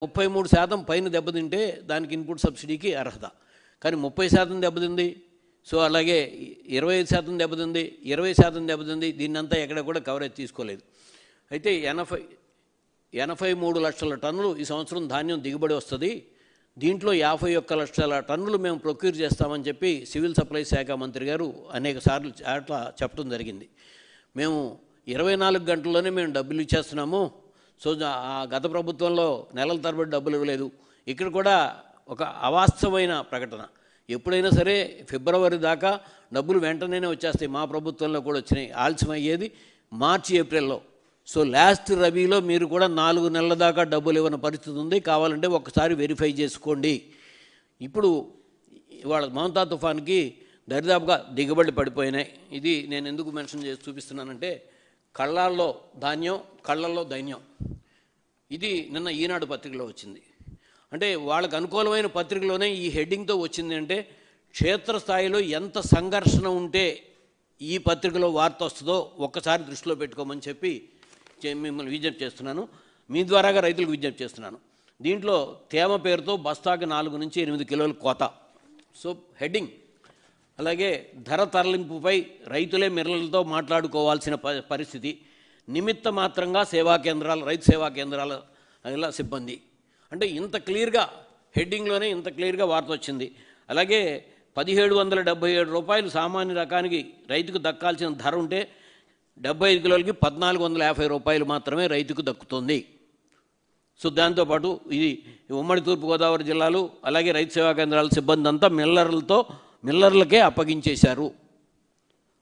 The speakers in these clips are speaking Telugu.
33% పైన దెబ్బతింటే దానికి ఇన్పుట్ సబ్సిడీకి అర్హత. కానీ 30% దెబ్బతింది. సో అలాగే 25% దెబ్బతింది, 20% దెబ్బతింది. దీన్నంతా ఎక్కడ కూడా కవరేజ్ తీసుకోలేదు. అయితే 83 లక్షల టన్నులు ఈ సంవత్సరం ధాన్యం దిగుబడి వస్తుంది. దీంట్లో 51 లక్షల టన్నులు మేము ప్రొక్యూర్ చేస్తామని చెప్పి సివిల్ సప్లైస్ శాఖ మంత్రి గారు అనేక సార్లు అట్లా చెప్పడం జరిగింది. మేము 24 గంటల్లోనే మేము డబ్బులు ఇచ్చేస్తున్నాము. సో గత ప్రభుత్వంలో నెలల తరబడి డబ్బులు ఇవ్వలేదు. ఇక్కడ కూడా ఒక అవాస్తవమైన ప్రకటన. ఎప్పుడైనా సరే ఫిబ్రవరి దాకా డబ్బులు వెంటనే వచ్చేస్తాయి. మా ప్రభుత్వంలో కూడా వచ్చినాయి. ఆలస్యం అయ్యేది మార్చి ఏప్రిల్లో. సో లాస్ట్ రబీలో మీరు కూడా 4 నెలల దాకా డబ్బులు ఇవ్వని పరిస్థితి ఉంది. కావాలంటే ఒకసారి వెరిఫై చేసుకోండి. ఇప్పుడు ఇవాళ మౌంతా తుఫాన్కి దరిదాపుగా దిగుబడి పడిపోయినాయి. ఇది నేను ఎందుకు మెన్షన్ చేసి చూపిస్తున్నానంటే కళ్ళల్లో ధాన్యం, కళ్ళల్లో దైన్యం. ఇది నిన్న ఈనాడు పత్రికలో వచ్చింది. అంటే వాళ్ళకు అనుకూలమైన పత్రికలోనే ఈ హెడ్డింగ్తో వచ్చింది. అంటే క్షేత్రస్థాయిలో ఎంత సంఘర్షణ ఉంటే ఈ పత్రికలో వార్త వస్తుందో ఒక్కసారి దృష్టిలో పెట్టుకోమని చెప్పి మిమ్మల్ని విజ్ఞప్తి చేస్తున్నాను. మీ ద్వారాగా రైతులకు విజ్ఞప్తి చేస్తున్నాను. దీంట్లో తేమ పేరుతో బస్తాకి 4 నుంచి 8 కిలోల కోత. So heading. అలాగే ధర తరలింపుపై రైతులే మిర్రలతో మాట్లాడుకోవాల్సిన పరిస్థితి. నిమిత్త మాత్రంగా సేవా కేంద్రాలు, రైతు సేవా కేంద్రాల ఇలా సిబ్బంది. అంటే ఇంత క్లియర్గా హెడ్డింగ్లోనే ఇంత క్లియర్గా వార్త వచ్చింది. అలాగే 1777 రూపాయలు సామాన్య రకానికి రైతుకు దక్కాల్సిన ధర ఉంటే 75 కిలోలకి 1450 రూపాయలు మాత్రమే రైతుకు దక్కుతుంది. సో దాంతోపాటు ఇది ఉమ్మడి తూర్పుగోదావరి జిల్లాలు అలాగే రైతు సేవా కేంద్రాల సిబ్బంది అంతా మిల్లర్లకే అప్పగించేశారు.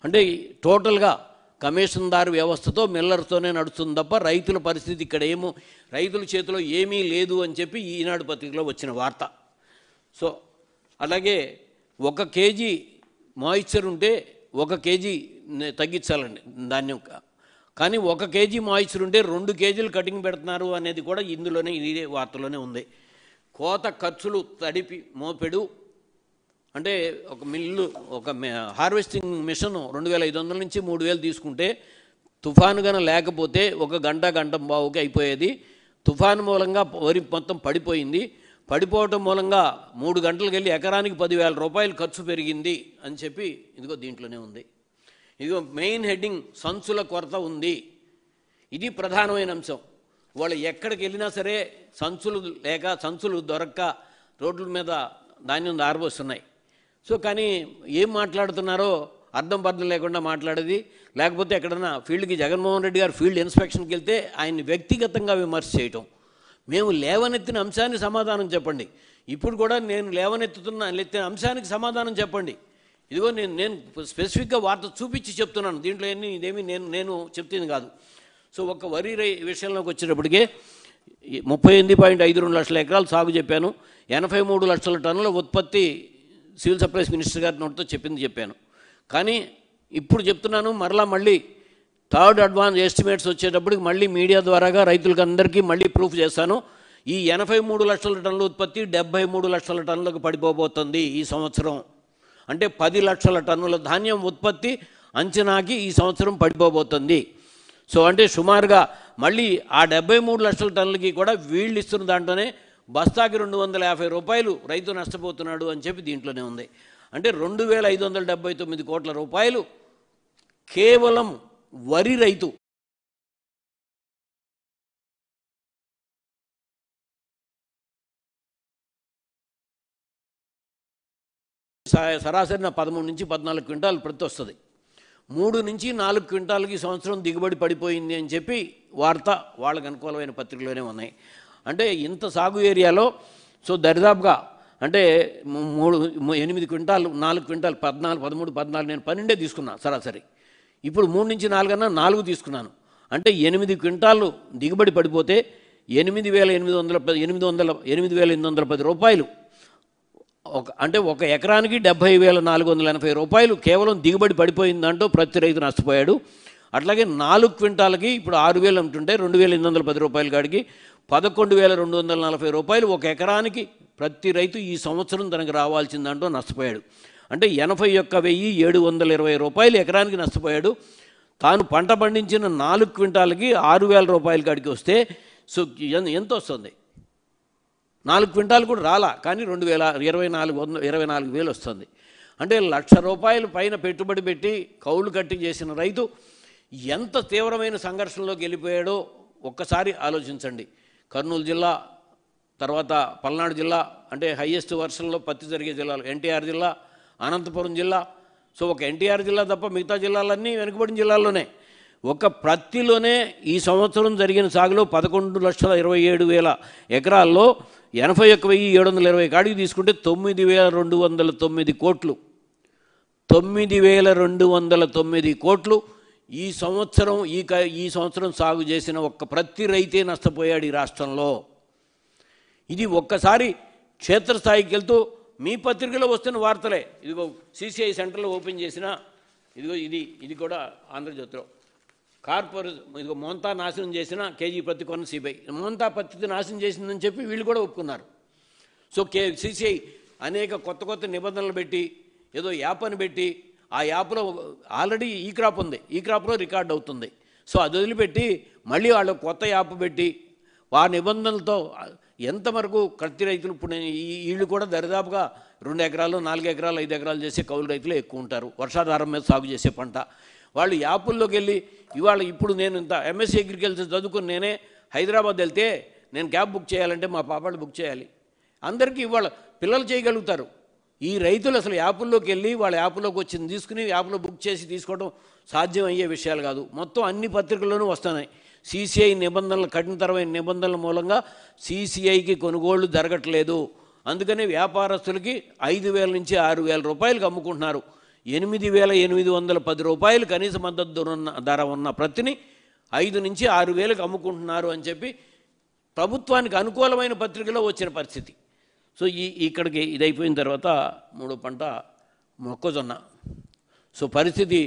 అంటే టోటల్గా కమిషన్దారు వ్యవస్థతో మిల్లర్తోనే నడుస్తుంది తప్ప రైతుల పరిస్థితి ఇక్కడ రైతుల చేతిలో ఏమీ లేదు అని చెప్పి ఈనాడు పత్రికలో వచ్చిన వార్త. సో అలాగే 1 కేజీ మాయిశ్చర్ ఉంటే 1 కేజీ తగ్గించాలండి ధాన్యం. కానీ 1 కేజీ మాయిశ్చర్ ఉంటే 2 కేజీలు కటింగ్ పెడుతున్నారు అనేది కూడా ఇందులోనే ఇదే వార్తలోనే ఉంది. కోత ఖర్చులు తడిపి మోపెడు. అంటే ఒక మిల్లు ఒక హార్వెస్టింగ్ మిషన్ 2500 నుంచి 3000 తీసుకుంటే తుఫాను గన లేకపోతే 1 గంట బావుకి అయిపోయేది. తుఫాను మూలంగా వరి మొత్తం పడిపోయింది. పడిపోవటం మూలంగా 3 గంటలకు వెళ్ళి ఎకరానికి 10,000 రూపాయలు ఖర్చు పెరిగింది అని చెప్పి ఇదిగో దీంట్లోనే ఉంది. ఇదిగో మెయిన్ హెడ్డింగ్, సంచుల కొరత ఉంది. ఇది ప్రధానమైన అంశం. వాళ్ళు ఎక్కడికి వెళ్ళినా సరే సంచులు లేక, సంచులు దొరక్క రోడ్ల మీద ధాన్యం ఆరబోస్తున్నాయి. సో కానీ ఏం మాట్లాడుతున్నారో అర్థం పర్థం లేకుండా మాట్లాడేది. లేకపోతే ఎక్కడన్నా ఫీల్డ్కి జగన్మోహన్ రెడ్డి గారు ఫీల్డ్ ఇన్స్పెక్షన్కి వెళ్తే ఆయన్ని వ్యక్తిగతంగా విమర్శ చేయటం. మేము లేవనెత్తిన అంశానికి సమాధానం చెప్పండి. ఇప్పుడు కూడా నేను లేవనెత్తిన అంశానికి సమాధానం చెప్పండి. ఇదిగో నేను స్పెసిఫిక్గా వార్త చూపించి చెప్తున్నాను. దీంట్లో ఇదేమి నేను చెప్తుంది కాదు. సో ఒక వరి విషయంలోకి వచ్చేటప్పటికే 38.52 లక్షల ఎకరాలు సాగు చెప్పాను. 83 లక్షల టన్నుల ఉత్పత్తి సివిల్ సప్లైస్ మినిస్టర్ గారి నోటితో చెప్పాను. కానీ ఇప్పుడు చెప్తున్నాను మళ్ళీ థర్డ్ అడ్వాన్స్ ఎస్టిమేట్స్ వచ్చేటప్పటికి మళ్ళీ మీడియా ద్వారాగా రైతులకు అందరికీ మళ్ళీ ప్రూఫ్ చేస్తాను. ఈ 83 లక్షల టన్నుల ఉత్పత్తి 73 లక్షల టన్నులకు పడిపోబోతుంది ఈ సంవత్సరం. అంటే 10 లక్షల టన్నుల ధాన్యం ఉత్పత్తి అంచనాకి ఈ సంవత్సరం పడిపోబోతుంది. సో అంటే సుమారుగా మళ్ళీ ఆ 73 లక్షల టన్నులకి కూడా వీళ్ళు ఇస్తున్న దాంట్లోనే బస్తాకి 250 రూపాయలు రైతు నష్టపోతున్నాడు అని చెప్పి దీంట్లోనే ఉంది. అంటే 2579 కోట్ల రూపాయలు కేవలం వరి రైతు సరాసరిన 13 నుంచి 14 క్వింటాలు ప్రతి వస్తుంది. 3 నుంచి 4 క్వింటాలకి సంవత్సరం దిగుబడి పడిపోయింది అని చెప్పి వార్త వాళ్ళకు అనుకూలమైన పత్రికలోనే ఉన్నాయి. అంటే ఇంత సాగు ఏరియాలో సో దరిదాపుగా అంటే 8 క్వింటాలు, 4 క్వింటాలు, 14, 13, 14 నేను 12 తీసుకున్నా సరాసరి. ఇప్పుడు 3 నుంచి 4 అన్నా 4 తీసుకున్నాను. అంటే 8 క్వింటాలు దిగుబడి పడిపోతే 8,810 రూపాయలు అంటే 1 ఎకరానికి 70,480 రూపాయలు కేవలం దిగుబడి పడిపోయిందంటూ ప్రతి రైతు నష్టపోయాడు. అట్లాగే 4 క్వింటాలకి ఇప్పుడు 6,000 అంటుంటే 2,810 రూపాయల కాడికి 11,240 రూపాయలు 1 ఎకరానికి ప్రతి రైతు ఈ సంవత్సరం తనకు రావాల్సిందంటూ నష్టపోయాడు. అంటే 81,720 రూపాయలు ఎకరానికి నష్టపోయాడు. తాను పంట పండించిన 4 క్వింటాలకి 6,000 రూపాయల కాడికి వస్తే సో ఎంత వస్తుంది? 4 క్వింటాలు కూడా రాలా, కానీ 24,000 వస్తుంది. అంటే ₹1,00,000 పైన పెట్టుబడి పెట్టి కౌలు కట్టి చేసిన రైతు ఎంత తీవ్రమైన సంఘర్షణలోకి వెళ్ళిపోయాడో ఒక్కసారి ఆలోచించండి. కర్నూలు జిల్లా, తర్వాత పల్నాడు జిల్లా, అంటే హైయెస్ట్ వర్షంలో పత్తి జరిగే జిల్లాలు, ఎన్టీఆర్ జిల్లా, అనంతపురం జిల్లా. సో ఒక ఎన్టీఆర్ జిల్లా తప్ప మిగతా జిల్లాలన్నీ వెనుకబడిన జిల్లాల్లోనే. ఒక ప్రత్తిలోనే ఈ సంవత్సరం జరిగిన సాగులో 11,27,000 ఎకరాల్లో 81,720 కాడికి తీసుకుంటే 9,209 కోట్లు, 9,209 కోట్లు ఈ సంవత్సరం సాగు చేసిన ఒక్క ప్రతి రైతే నష్టపోయాడు ఈ రాష్ట్రంలో. ఇది ఒక్కసారి క్షేత్రస్థాయికి వెళ్తూ మీ పత్రికలో వస్తున్న వార్తలే. ఇదిగో సిసిఐ సెంటర్లో ఓపెన్ చేసిన, ఇదిగో ఇది కూడా ఆంధ్రజ్యోతిలో ఇదిగో మోంతా నాశనం చేసిన కేజీ పత్తి కొన్న సిబిఐ, మోంతా పత్తి నాశనం చేసిందని చెప్పి వీళ్ళు కూడా ఒప్పుకున్నారు. సో సిసిఐ అనేక కొత్త నిబంధనలు పెట్టి ఏదో యాప్ అని పెట్టి, ఆ యాప్లో ఆల్రెడీ ఈ క్రాప్ ఉంది, ఈ క్రాప్లో రికార్డ్ అవుతుంది. సో అది వదిలిపెట్టి మళ్ళీ వాళ్ళు కొత్త యాప్ పెట్టి ఆ నిబంధనలతో ఎంతవరకు కత్తి రైతులు ఇప్పుడు వీళ్ళు కూడా దరిదాపుగా 2 ఎకరాలు 4 ఎకరాలు 5 ఎకరాలు చేసే కౌలు రైతులు ఎక్కువ ఉంటారు, వర్షాధారం మీద సాగు చేసే పంట. వాళ్ళు యాపుల్లోకి వెళ్ళి ఇప్పుడు నేను ఇంత ఎంఎస్సీ అగ్రికల్చర్ చదువుకుని నేనే హైదరాబాద్ వెళ్తే నేను క్యాబ్ బుక్ చేయాలంటే మా పాపాళ్ళు బుక్ చేయాలి. అందరికీ ఇవాళ పిల్లలు చేయగలుగుతారు. ఈ రైతులు అసలు యాపుల్లోకి వెళ్ళి వాళ్ళ యాప్లోకి వచ్చింది తీసుకుని యాప్లో బుక్ చేసి తీసుకోవడం సాధ్యం అయ్యే విషయాలు కాదు. మొత్తం అన్ని పత్రికల్లోనూ వస్తున్నాయి. సిసిఐ నిబంధనలు, కఠినతరమైన నిబంధనల మూలంగా సిసిఐకి కొనుగోళ్లు జరగట్లేదు. అందుకని వ్యాపారస్తులకి 5,000 నుంచి 6,000 రూపాయలకు అమ్ముకుంటున్నారు. 8,810 రూపాయలు కనీస మద్దతు ధర ఉన్న ప్రతిని 5 నుంచి 6,000కి అమ్ముకుంటున్నారు అని చెప్పి ప్రభుత్వానికి అనుకూలమైన పత్రికలో వచ్చిన పరిస్థితి. సో ఇక్కడికి ఇదైపోయిన తర్వాత మూడో పంట మొక్కజొన్న. సో పరిస్థితి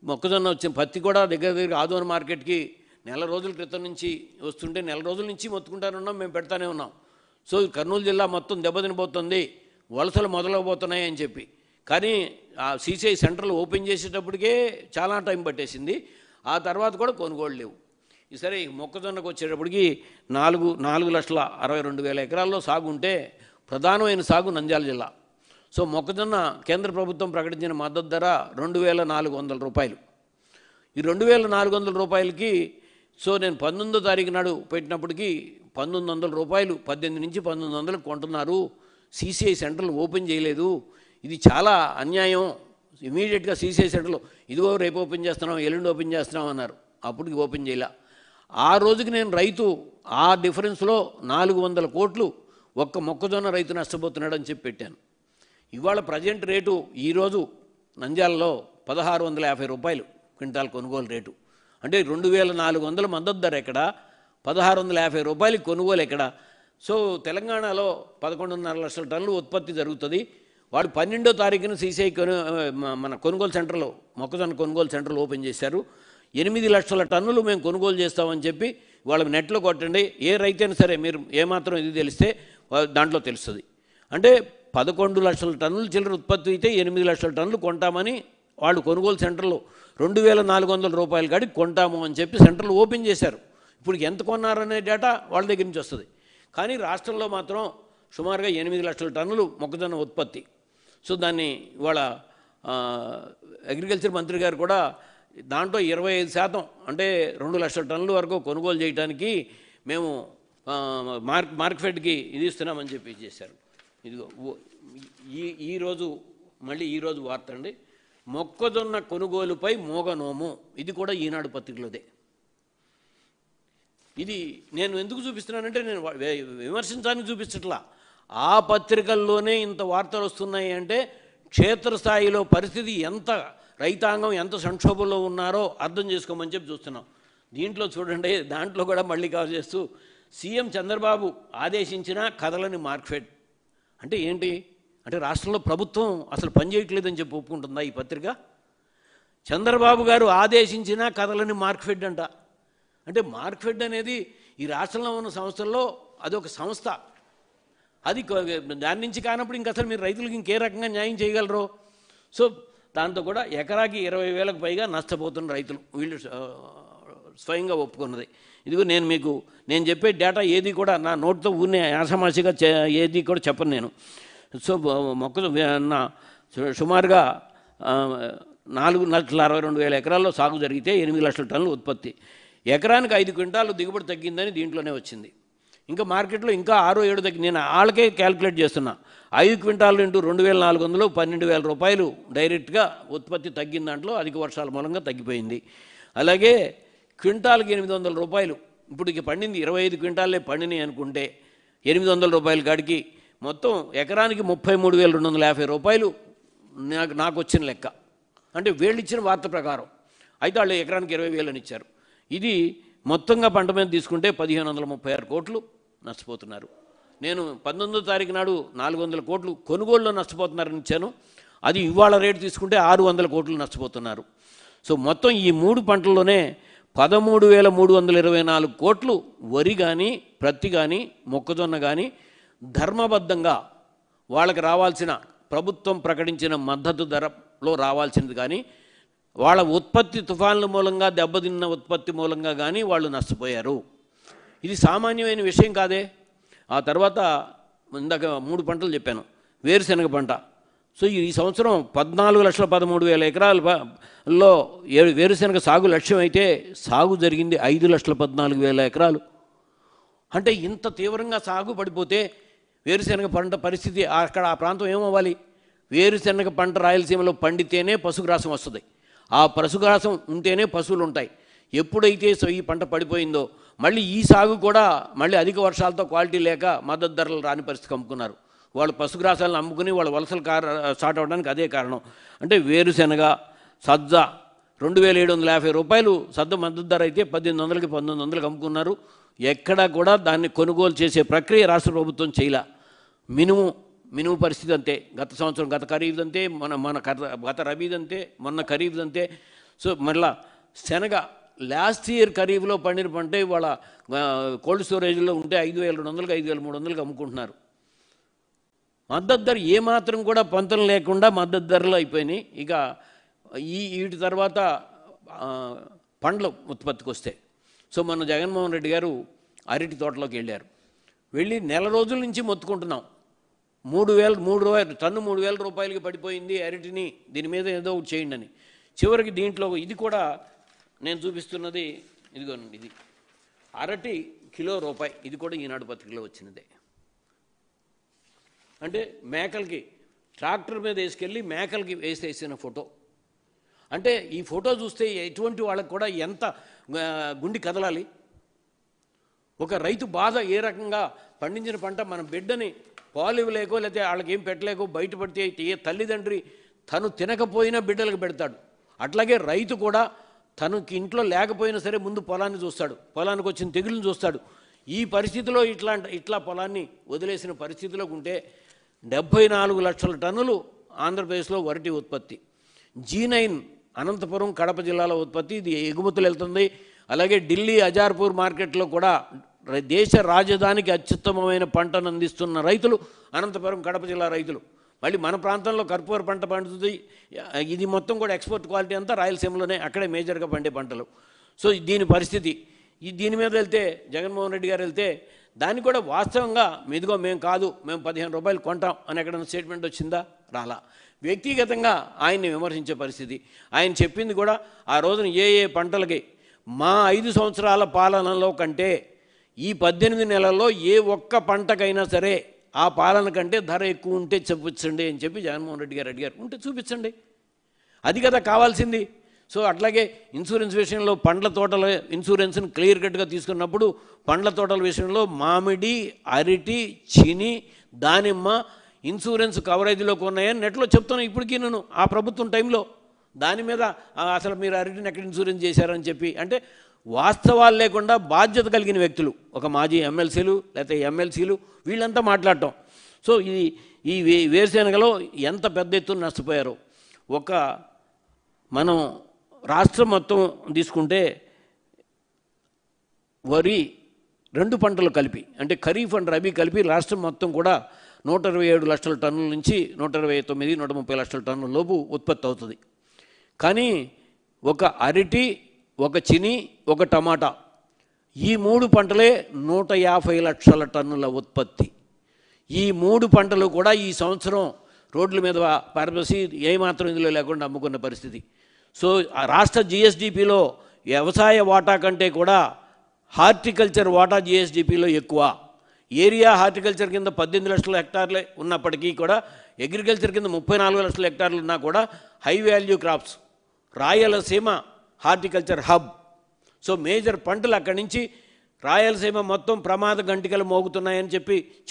మొక్కజొన్న వచ్చిన పత్తి కూడా దగ్గర ఆదోని మార్కెట్కి నెల రోజుల క్రితం నుంచి వస్తుంటే నెల రోజుల నుంచి మొత్తుకుంటానే ఉన్నాం, మేము పెడతానే ఉన్నాం. సో కర్నూలు జిల్లా మొత్తం దెబ్బతినిపోతుంది, వలసలు మొదలవబోతున్నాయి అని చెప్పి. కానీ ఆ సిసిఐ సెంటర్లు ఓపెన్ చేసేటప్పటికే చాలా టైం పట్టేసింది. ఆ తర్వాత కూడా కొనుగోళ్ళు లేవు. సరే మొక్కజొన్నకు వచ్చేటప్పటికి 4,62,000 ఎకరాల్లో సాగు ఉంటే ప్రధానమైన సాగు నంద్యాల జిల్లా. సో మొక్కజొన్న కేంద్ర ప్రభుత్వం ప్రకటించిన మద్దతు ధర 2,400 రూపాయలు. ఈ 2,400 రూపాయలకి సో నేను 19వ తారీఖు నాడు పెట్టినప్పటికీ 1,900 రూపాయలు, 18 నుంచి 1,900 కొంటున్నారు. సిసిఐ సెంటర్లు ఓపెన్ చేయలేదు. ఇది చాలా అన్యాయం. ఇమీడియట్గా సిసిఐ సెంటర్లో ఇదిగో రేపు ఓపెన్ చేస్తున్నాం, ఎల్లుండి ఓపెన్ చేస్తున్నాం అన్నారు. అప్పటికి ఓపెన్ చేయలే. ఆ రోజుకి నేను రైతు ఆ డిఫరెన్స్లో 400 కోట్లు ఒక్క మొక్కజొన్న రైతు నష్టపోతున్నాడని చెప్పి పెట్టాను. ఇవాళ ప్రజెంట్ రేటు ఈరోజు నంద్యాలలో 1,650 రూపాయలు క్వింటాల్ కొనుగోలు రేటు. అంటే 2,400 మద్దతు ధర ఎక్కడ, 1,650 రూపాయలకి కొనుగోలు ఎక్కడ? సో తెలంగాణలో 11.5 లక్షల టన్నులు ఉత్పత్తి జరుగుతుంది. వాడు 12వ తారీఖున సిసిఐ మన కొనుగోలు సెంటర్లో మొక్కజొన్న కొనుగోలు సెంటర్లు ఓపెన్ చేశారు. 8 లక్షల టన్నులు మేము కొనుగోలు చేస్తామని చెప్పి వాళ్ళకి నెట్లో కొట్టండి. ఏ రైతైనా సరే మీరు ఏమాత్రం ఇది తెలిస్తే దాంట్లో తెలుస్తుంది. అంటే 11 లక్షల టన్నులు చిల్లర ఉత్పత్తి అయితే 8 లక్షల టన్నులు కొంటామని వాళ్ళు కొనుగోలు సెంటర్లో 2,400 రూపాయలు కాడికి కొంటాము అని చెప్పి సెంటర్లు ఓపెన్ చేశారు. ఇప్పుడు ఎంత కొన్నారనే డేటా వాళ్ళ దగ్గర నుంచి వస్తుంది. కానీ రాష్ట్రంలో మాత్రం సుమారుగా 8 లక్షల టన్నులు మొక్కజొన్న ఉత్పత్తి. సో దాన్ని ఇవాళ అగ్రికల్చర్ మంత్రి గారు కూడా దాంట్లో 25% అంటే 2 లక్షల టన్నుల వరకు కొనుగోలు చేయడానికి మేము మార్కెట్కి ఇది ఇస్తున్నామని చెప్పి చేశారు. ఇదిగో ఈరోజు వార్త అండి, మొక్కజొన్న కొనుగోలుపై మోగనోము. ఇది కూడా ఈనాడు పత్రికలోదే. ఇది నేను ఎందుకు చూపిస్తున్నానంటే నేను విమర్శించడానికి చూపించట్లా. ఆ పత్రికల్లోనే ఇంత వార్తలు వస్తున్నాయి అంటే క్షేత్రస్థాయిలో పరిస్థితి ఎంత, రైతాంగం ఎంత సంక్షోభంలో ఉన్నారో అర్థం చేసుకోమని చెప్పి చూస్తున్నాం. దీంట్లో చూడండి, దాంట్లో కూడా మళ్ళీ కవర్ చేస్తూ సీఎం చంద్రబాబు ఆదేశించిన కథలని మార్కెట్ అంటే ఏంటి అంటే రాష్ట్రంలో ప్రభుత్వం అసలు పనిచేయట్లేదని చెప్పి ఒప్పుకుంటుందా ఈ పత్రిక? చంద్రబాబు గారు ఆదేశించిన కథలని మార్కెట్ అంట. అంటే మార్కెట్ అనేది ఈ రాష్ట్రంలో ఉన్న సంస్థల్లో అదొక సంస్థ. అది దాని నుంచి కానప్పుడు ఇంక అసలు మీరు రైతులకు ఇంకే రకంగా న్యాయం చేయగలరు? సో దాంతో కూడా ఎకరాకి 20,000కు పైగా నష్టపోతున్న రైతులు వీళ్ళు స్వయంగా ఒప్పుకున్నది. ఇదిగో నేను చెప్పే డేటా ఏది కూడా నా నోటితో ఊరినే ఆషామాషిగా ఏది కూడా చెప్పను నేను. సో మొక్కజొన్న సుమారుగా 4,62,000 ఎకరాల్లో సాగు జరిగితే 8 లక్షల టన్నుల ఉత్పత్తి, ఎకరానికి 5 క్వింటాలు దిగుబడి తగ్గిందని దీంట్లోనే వచ్చింది. ఇంకా మార్కెట్లో ఇంకా 6-7 తగ్గి, నేను వాళ్ళకే క్యాల్కులేట్ చేస్తున్నా. 5 క్వింటాలు ఇంటూ 2,400 12,000 రూపాయలు డైరెక్ట్గా ఉత్పత్తి తగ్గిన దాంట్లో అధిక వర్షాల మూలంగా తగ్గిపోయింది. అలాగే క్వింటాల్కి 800 రూపాయలు, ఇప్పుడు ఇక పండింది 25 క్వింటాలే పండినాయి అనుకుంటే 800 రూపాయల కాడికి మొత్తం ఎకరానికి 33,250 రూపాయలు నాకు వచ్చిన లెక్క. అంటే వీళ్ళు ఇచ్చిన వార్త ప్రకారం. అయితే వాళ్ళు ఎకరానికి 20,000 అని ఇచ్చారు. ఇది మొత్తంగా పంట మీద తీసుకుంటే 1,536 కోట్లు నష్టపోతున్నారు. నేను 19వ తారీఖు నాడు 400 కోట్లు కొనుగోలులో నష్టపోతున్నారని ఇచ్చాను. అది ఇవాళ రేటు తీసుకుంటే 600 కోట్లు నష్టపోతున్నారు. సో మొత్తం ఈ 3 పంటల్లోనే 13,324 కోట్లు వరి కానీ, ప్రత్తి కానీ, మొక్కజొన్న కానీ ధర్మబద్ధంగా వాళ్ళకి రావాల్సిన ప్రభుత్వం ప్రకటించిన మద్దతు ధరలో రావాల్సినది కానీ, వాళ్ళ ఉత్పత్తి తుఫాన్ల మూలంగా దెబ్బతిన్న ఉత్పత్తి మూలంగా కానీ వాళ్ళు నష్టపోయారు. ఇది సామాన్యమైన విషయం కాదే. ఆ తర్వాత ఇందాక 3 పంటలు చెప్పాను. వేరుశనగ పంట. సో ఈ సంవత్సరం 14,13,000 ఎకరాలలో వేరుశనగ సాగు లక్ష్యం అయితే సాగు జరిగింది 5,14,000 ఎకరాలు. అంటే ఇంత తీవ్రంగా సాగు పడిపోతే వేరుశనగ పంట పరిస్థితి అక్కడ ఆ ప్రాంతం ఏమవ్వాలి? వేరుశనగ పంట రాయలసీమలో పండితేనే పశుగ్రాసం వస్తుంది. ఆ పశుగ్రాసం ఉంటేనే పశువులు ఉంటాయి. ఎప్పుడైతే ఈ పంట పడిపోయిందో మళ్ళీ ఈ సాగు కూడా మళ్ళీ అధిక వర్షాలతో క్వాలిటీ లేక మద్దతు ధరలు రాని పరిస్థితికి అమ్ముకున్నారు. వాళ్ళు పశుగ్రాసాలను అమ్ముకుని వాళ్ళ వలసలు స్టార్ట్ అవ్వడానికి అదే కారణం. అంటే వేరుశనగ, సజ్జ 2,750 రూపాయలు సజ్జ మద్దతు ధర అయితే 1,800కి 1,900కి అమ్ముకున్నారు. ఎక్కడా కూడా దాన్ని కొనుగోలు చేసే ప్రక్రియ రాష్ట్ర ప్రభుత్వం చేయలే. మినుము పరిస్థితి అంతే. గత సంవత్సరం గత ఖరీఫ్ అంతే, గత రబీద్ అంతే, మొన్న ఖరీఫ్ అంతే. సో మళ్ళా శనగ లాస్ట్ ఇయర్ ఖరీఫ్లో పండిన పంటే వాళ్ళ కోల్డ్ స్టోరేజ్లో ఉంటే 5,200కి 5,300కి అమ్ముకుంటున్నారు. మద్దతు ధర ఏమాత్రం కూడా పంతం లేకుండా మద్దతు ధరలు అయిపోయినాయి. ఇక వీటి తర్వాత పండ్ల ఉత్పత్తికి వస్తే, సో మొన్న జగన్మోహన్ రెడ్డి గారు అరటి తోటలోకి వెళ్ళారు. వెళ్ళి నెల రోజుల నుంచి మొత్తుకుంటున్నాం. 3,000 టన్ను 3,000 రూపాయలకి పడిపోయింది అరటిని, దీని మీద ఏదో ఒకటి చేయండి అని. చివరికి దీంట్లో ఇది కూడా నేను చూపిస్తున్నది ఇదిగోండి, ఇది అరటి కిలో రూపాయి. ఇది కూడా ఈనాడు పత్రికలో వచ్చినదే. అంటే మేకలకి ట్రాక్టర్ మీద వేసుకెళ్ళి మేకలకి వేసేసిన ఫోటో. అంటే ఈ ఫోటో చూస్తే ఎటువంటి వాళ్ళకి కూడా ఎంత గుండె కదలాలి. ఒక రైతు బాధ ఏ రకంగా పండించిన పంట మన బిడ్డని పాలు ఇవ్వలేకో లేకపోతే వాళ్ళకి ఏం పెట్టలేకో బయటపడితే ఏ తల్లిదండ్రి తను తినకపోయినా బిడ్డలకు పెడతాడు. అట్లాగే రైతు కూడా తనకి ఇంట్లో లేకపోయినా సరే ముందు పొలాన్ని చూస్తాడు, పొలానికి వచ్చిన తెగులను చూస్తాడు. ఈ పరిస్థితిలో ఇట్లా పొలాన్ని వదిలేసిన పరిస్థితిలోకి ఉంటే 74 లక్షల టన్నులు ఆంధ్రప్రదేశ్లో వరటి ఉత్పత్తి. G9 అనంతపురం కడప జిల్లాలో ఉత్పత్తి, ఇది ఎగుమతులు వెళ్తుంది. అలాగే ఢిల్లీ అజార్పూర్ మార్కెట్లో కూడా దేశ రాజధానికి అత్యుత్తమమైన పంటను అందిస్తున్న రైతులు అనంతపురం కడప జిల్లా రైతులు. మళ్ళీ మన ప్రాంతంలో కర్పూర పంట పండుతుంది. ఇది మొత్తం కూడా ఎక్స్పోర్ట్ క్వాలిటీ అంతా రాయలసీమలోనే, అక్కడే మేజర్గా పండే పంటలు. సో దీని పరిస్థితి దీని మీద వెళ్తే జగన్మోహన్ రెడ్డి గారు వెళ్తే దాన్ని కూడా వాస్తవంగా ఇదిగో మేము 15 రూపాయలు కొంటాం అని ఎక్కడైనా స్టేట్మెంట్ వచ్చిందా? రాలా. వ్యక్తిగతంగా ఆయన్ని విమర్శించే పరిస్థితి. ఆయన చెప్పింది కూడా ఆ రోజున ఏ పంటలకి మా 5 సంవత్సరాల పాలనలో కంటే ఈ 18 నెలల్లో ఏ ఒక్క పంటకైనా సరే ఆ పాలన కంటే ధర ఎక్కువ ఉంటే చూపించండి అని చెప్పి జగన్మోహన్ రెడ్డి గారు అడిగారు. ఉంటే చూపించండి, అది కదా కావాల్సింది. సో అట్లాగే ఇన్సూరెన్స్ విషయంలో పండ్ల తోటల ఇన్సూరెన్స్ని క్లియర్ కట్గా తీసుకున్నప్పుడు పండ్ల తోటల విషయంలో మామిడి, అరటి, చిని, దానిమ్మ ఇన్సూరెన్స్ కవరేజ్లోకి ఉన్నాయని నెట్లో చెప్తాను ఇప్పటికీ నేను. ఆ ప్రభుత్వం టైంలో దాని మీద అసలు మీరు అరటిని ఎక్కడ ఇన్సూరెన్స్ చేశారని చెప్పి, అంటే వాస్తవాలు లేకుండా బాధ్యత కలిగిన వ్యక్తులు, ఒక మాజీ ఎమ్మెల్సీలు లేకపోతే ఎమ్మెల్సీలు వీళ్ళంతా మాట్లాడటం. సో ఈ వేరుశెనగలో ఎంత పెద్ద ఎత్తున నష్టపోయారో. మనం రాష్ట్రం మొత్తం తీసుకుంటే వరి 2 పంటలు కలిపి, అంటే ఖరీఫ్ అండ్ రబీ కలిపి రాష్ట్రం మొత్తం కూడా 127 లక్షల టన్నుల నుంచి 129, 130 లక్షల టన్నుల లోపు ఉత్పత్తి అవుతుంది. కానీ ఒక అరటి, ఒక చిని, ఒక టమాటా, ఈ 3 పంటలే 150 లక్షల టన్నుల ఉత్పత్తి. ఈ 3 పంటలు కూడా ఈ సంవత్సరం రోడ్ల మీద పారబోసి ఏమాత్రం ఇందులో లేకుండా అమ్ముకున్న పరిస్థితి. సో రాష్ట్ర జిఎస్డిపిలో వ్యవసాయ వాటా కంటే కూడా హార్టికల్చర్ వాటా జిఎస్డిపిలో ఎక్కువ. ఏరియా హార్టికల్చర్ కింద 18 లక్షల హెక్టార్లే ఉన్నప్పటికీ కూడా అగ్రికల్చర్ కింద 34 లక్షల హెక్టార్లు ఉన్నా కూడా high value crops. Rayalaseema horticulture hub. So major పంటలు అక్కడి నుంచి రాయలసీమ మొత్తం ప్రమాద గంటికలు మోగుతున్నాయని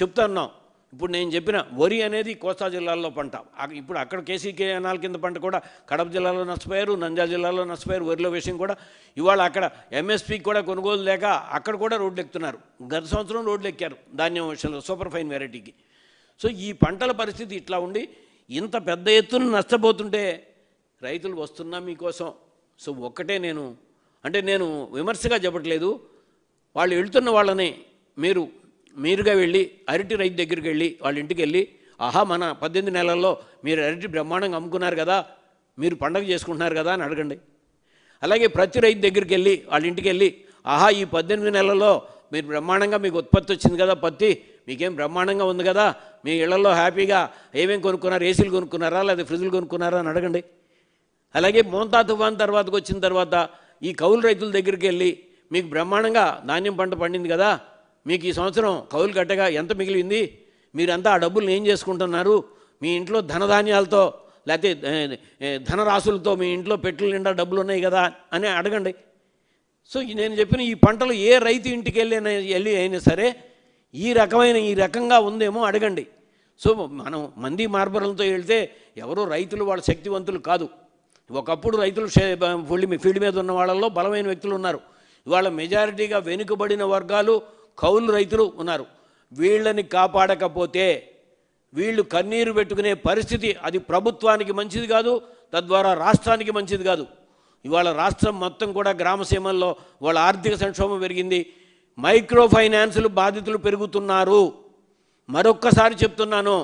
చెప్తున్నాం. ఇప్పుడు నేను చెప్పిన వరి అనేది కోస్తా జిల్లాల్లో పంట. ఇప్పుడు అక్కడ కేసీకే కెనాల్ కింద పంట కూడా కడప జిల్లాలో నష్టపోయారు, నంద్యాల జిల్లాలో నష్టపోయారు. వరిలో విషయం కూడా ఇవాళ అక్కడ ఎంఎస్పీకి కూడా కొనుగోలు లేక అక్కడ కూడా రోడ్లు ఎక్కుతున్నారు. గత సంవత్సరం రోడ్లు ఎక్కారు ధాన్యం విషయంలో సూపర్ ఫైన్ వెరైటీకి. సో ఈ పంటల పరిస్థితి ఇట్లా ఉండి ఇంత పెద్ద ఎత్తున నష్టపోతుంటే రైతులు వస్తున్నా మీకోసం. సో ఒక్కటే నేను విమర్శగా చెప్పట్లేదు. వాళ్ళు వెళ్తున్న వాళ్ళని మీరుగా వెళ్ళి అరటి రైతు దగ్గరికి వెళ్ళి వాళ్ళ ఇంటికి వెళ్ళి, ఆహా మన 18 నెలల్లో మీరు అరటి బ్రహ్మాండంగా అమ్ముకున్నారు కదా, మీరు పండగ చేసుకుంటున్నారు కదా అని అడగండి. అలాగే ప్రతి రైతు దగ్గరికి వెళ్ళి వాళ్ళ ఇంటికి వెళ్ళి, ఆహా ఈ 18 నెలల్లో మీరు బ్రహ్మాండంగా మీకు ఉత్పత్తి వచ్చింది కదా, పత్తి మీకేం బ్రహ్మాండంగా ఉంది కదా, మీ ఇళ్లలో హ్యాపీగా ఏమేమి కొనుక్కున్నారు, ఏసీలు కొనుక్కున్నారా లేదా ఫ్రిడ్జ్లు కొనుక్కున్నారా అని అడగండి. అలాగే మోంతా తుఫాన్ తర్వాతకు వచ్చిన తర్వాత ఈ కౌలు రైతుల దగ్గరికి వెళ్ళి, మీకు బ్రహ్మాండంగా ధాన్యం పంట పండింది కదా, మీకు ఈ సంవత్సరం కౌలు కట్టగా ఎంత మిగిలింది, మీరంతా ఆ డబ్బులు ఏం చేసుకుంటున్నారు, మీ ఇంట్లో ధనధాన్యాలతో లేకపోతే ధనరాశులతో మీ ఇంట్లో పెట్టుల నిండా డబ్బులు ఉన్నాయి కదా అని అడగండి. సో నేను చెప్పిన ఈ పంటలు ఏ రైతు ఇంటికి వెళ్ళి అయినా సరే ఈ రకంగా ఉందేమో అడగండి. సో మనం మంది మార్బరంతో వెళ్తే ఎవరో రైతులు వాళ్ళ శక్తివంతులు కాదు. ఒకప్పుడు రైతులు ఫీల్డ్ మీద ఉన్న వాళ్ళల్లో బలమైన వ్యక్తులు ఉన్నారు. ఇవాళ మెజారిటీగా వెనుకబడిన వర్గాలు కౌలు రైతులు ఉన్నారు. వీళ్ళని కాపాడకపోతే వీళ్ళు కన్నీరు పెట్టుకునే పరిస్థితి అది ప్రభుత్వానికి మంచిది కాదు, తద్వారా రాష్ట్రానికి మంచిది కాదు. ఇవాళ రాష్ట్రం మొత్తం కూడా గ్రామసీమల్లో వాళ్ళ ఆర్థిక సంక్షోభం పెరిగింది. మైక్రో ఫైనాన్సులు బాధితులు పెరుగుతున్నారు. మరొక్కసారి చెప్తున్నాను,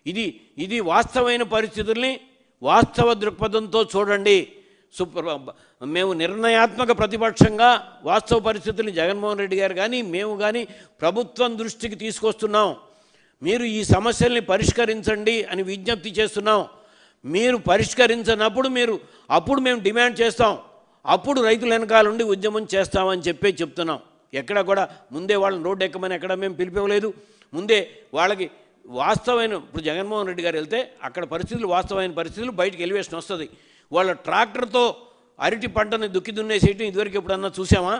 ఇది వాస్తవమైన పరిస్థితుల్ని వాస్తవ దృక్పథంతో చూడండి. మేము నిర్ణయాత్మక ప్రతిపక్షంగా వాస్తవ పరిస్థితుల్ని జగన్మోహన్ రెడ్డి గారు కానీ మేము కానీ ప్రభుత్వం దృష్టికి తీసుకొస్తున్నాం. మీరు ఈ సమస్యల్ని పరిష్కరించండి అని విజ్ఞప్తి చేస్తున్నాం. మీరు పరిష్కరించినప్పుడు అప్పుడు మేము డిమాండ్ చేస్తాం, అప్పుడు రైతుల వెనకాలండి ఉద్యమం చేస్తామని చెప్తున్నాం. ఎక్కడ కూడా ముందే వాళ్ళని రోడ్డు ఎక్కమని ఎక్కడ మేము పిలిపివ్వలేదు. ముందే వాళ్ళకి వాస్తవమైన ఇప్పుడు జగన్మోహన్ రెడ్డి గారు వెళ్తే అక్కడ వాస్తవమైన పరిస్థితులు బయటికి ఎలివేషన్ వస్తుంది. వాళ్ళ ట్రాక్టర్తో అరటి పంటని దున్నేసేయటం ఇదివరకు ఎప్పుడన్నా చూసామా?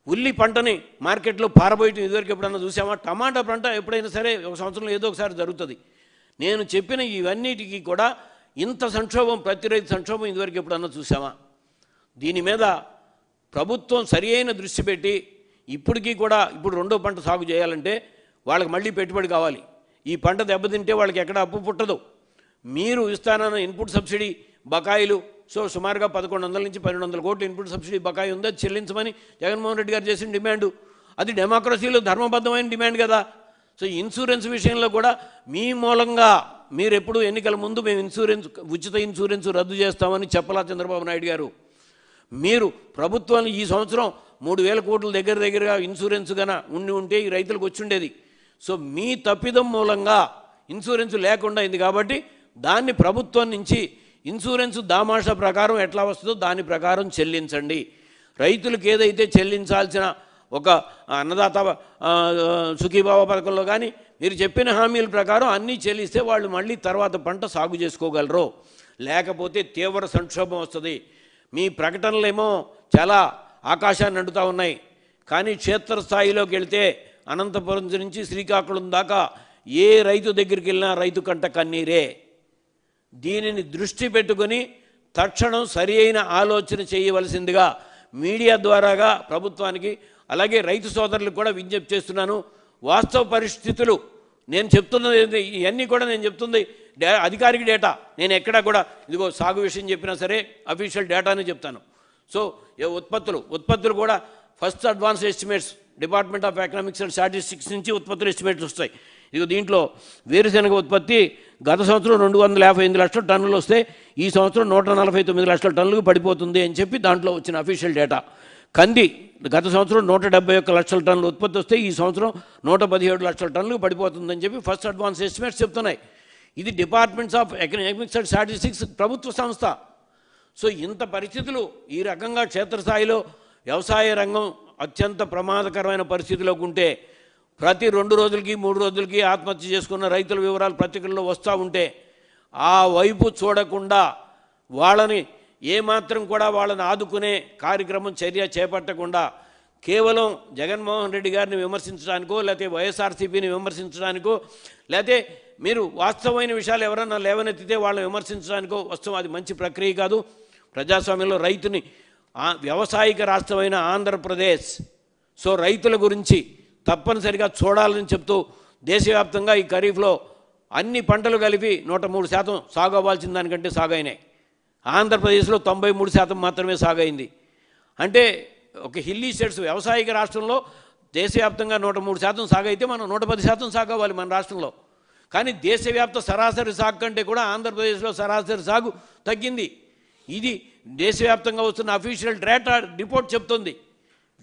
ఉల్లి పంటని మార్కెట్లో పారబోయటం ఇదివరకు ఎప్పుడన్నా చూసామా? టమాటా పంట ఎప్పుడైనా సరే ఒక సంవత్సరంలో ఏదో ఒకసారి జరుగుతుంది. నేను చెప్పిన ఇవన్నిటికీ కూడా ఇంత సంక్షోభం, ప్రతి రైతు సంక్షోభం ఇదివరకు ఎప్పుడన్నా చూసామా? దీని మీద ప్రభుత్వం సరి అయిన దృష్టి పెట్టి ఇప్పటికీ కూడా ఇప్పుడు రెండో పంట సాగు చేయాలంటే వాళ్ళకి మళ్ళీ పెట్టుబడి కావాలి. ఈ పంట దెబ్బతింటే వాళ్ళకి ఎక్కడ అప్పు పుట్టదు. మీరు ఇస్తానన్న ఇన్పుట్ సబ్సిడీ బకాయిలు సుమారుగా 1100 నుంచి 1200 కోట్ల ఇన్పుట్ సబ్సిడీ బకాయి ఉంది, అది చెల్లించమని జగన్మోహన్ రెడ్డి గారు చేసిన డిమాండు. అది డెమోక్రసీలో ధర్మబద్ధమైన డిమాండ్ కదా. సో ఇన్సూరెన్స్ విషయంలో కూడా మీ మూలంగా మీరు ఎప్పుడు ఎన్నికల ముందు మేము ఉచిత ఇన్సూరెన్స్ రద్దు చేస్తామని చెప్పలా చంద్రబాబు నాయుడు గారు. మీరు ప్రభుత్వాన్ని ఈ సంవత్సరం 3000 కోట్ల దగ్గరగా ఇన్సూరెన్స్ గన ఉంటే ఈ రైతులకు వచ్చి ఉండేది. సో మీ తప్పిదం మూలంగా ఇన్సూరెన్స్ లేకుండా అయింది కాబట్టి దాన్ని ప్రభుత్వం నుంచి ఇన్సూరెన్స్ దామాషా ప్రకారం ఎట్లా వస్తుందో దాని ప్రకారం చెల్లించండి. రైతులకు ఏదైతే చెల్లించాల్సిన ఒక అన్నదాత సుఖీభావ పథకంలో కానీ మీరు చెప్పిన హామీల ప్రకారం అన్నీ చెల్లిస్తే వాళ్ళు మళ్ళీ తర్వాత పంట సాగు చేసుకోగలరు. లేకపోతే తీవ్ర సంక్షోభం వస్తుంది. మీ ప్రకటనలేమో చాలా ఆకాశాన్ని అంటుతూ ఉన్నాయి, కానీ క్షేత్రస్థాయిలోకి వెళ్తే అనంతపురం నుంచి శ్రీకాకుళం దాకా ఏ రైతు దగ్గరికి వెళ్ళినా రైతు కంట కన్నీరే. దీనిని దృష్టి పెట్టుకొని తక్షణం సరి అయిన ఆలోచన చేయవలసిందిగా మీడియా ద్వారాగా ప్రభుత్వానికి అలాగే రైతు సోదరులకు కూడా విజ్ఞప్తి చేస్తున్నాను. వాస్తవ పరిస్థితులు నేను చెప్తున్నది ఇవన్నీ కూడా నేను చెప్తుంది అధికారిక డేటా. నేను ఎక్కడా కూడా ఇదిగో సాగు విషయం చెప్పినా సరే అఫీషియల్ డేటానే చెప్తాను. సో ఉత్పత్తులు కూడా first advance estimates department of economics and statistics నుంచి ఉత్పత్తులు ఎస్టిమేట్స్ వస్తాయి. ఇక దీంట్లో వేరుశెనగ ఉత్పత్తి గత సంవత్సరం 258 లక్షల టన్నులు వస్తే ఈ సంవత్సరం 149 లక్షల టన్నులకు పడిపోతుంది అని చెప్పి దాంట్లో వచ్చిన అఫీషియల్ డేటా. కంది గత సంవత్సరం 171 లక్షల టన్నులు ఉత్పత్తి వస్తే ఈ సంవత్సరం 117 లక్షల టన్నులకు పడిపోతుందని చెప్పి ఫస్ట్ అడ్వాన్స్ ఎస్టిమేట్స్ చెప్తున్నాయి. ఇది departments of economics and statistics ప్రభుత్వ సంస్థ. సో ఇంత పరిస్థితులు ఈ రకంగా క్షేత్రస్థాయిలో వ్యవసాయ రంగం అత్యంత ప్రమాదకరమైన పరిస్థితిలోకి ఉంటే ప్రతి 2 రోజులకి 3 రోజులకి ఆత్మహత్య చేసుకున్న రైతుల వివరాలు పత్రికల్లో వస్తూ ఉంటే ఆ వైపు చూడకుండా వాళ్ళని ఏమాత్రం కూడా వాళ్ళని ఆదుకునే కార్యక్రమం చర్య చేపట్టకుండా కేవలం జగన్మోహన్ రెడ్డి గారిని విమర్శించడానికో లేకపోతే వైఎస్ఆర్సీపీని విమర్శించడానికో లేకపోతే మీరు వాస్తవమైన విషయాలు ఎవరన్నా లేవనెత్తితే వాళ్ళని విమర్శించడానికో వస్తాం. అది మంచి ప్రక్రియ కాదు. ప్రజాస్వామ్యంలో రైతుని వ్యవసాయిక రాష్ట్రమైన ఆంధ్రప్రదేశ్ సో రైతుల గురించి తప్పనిసరిగా చూడాలని చెప్తూ దేశవ్యాప్తంగా ఈ ఖరీఫ్లో అన్ని పంటలు కలిపి 103% సాగు అవ్వాల్సిన దానికంటే సాగైనాయి. ఆంధ్రప్రదేశ్లో 93% మాత్రమే సాగైంది. అంటే ఒక హిల్లీ స్టేట్స్ వ్యవసాయిక రాష్ట్రంలో దేశవ్యాప్తంగా 103% సాగైతే మనం 110% సాగు అవ్వాలి మన రాష్ట్రంలో. కానీ దేశవ్యాప్త సరాసరి సాగు కంటే కూడా ఆంధ్రప్రదేశ్లో సరాసరి సాగు తగ్గింది. ఇది దేశవ్యాప్తంగా వస్తున్న అఫీషియల్ డేటా రిపోర్ట్ చెప్తుంది.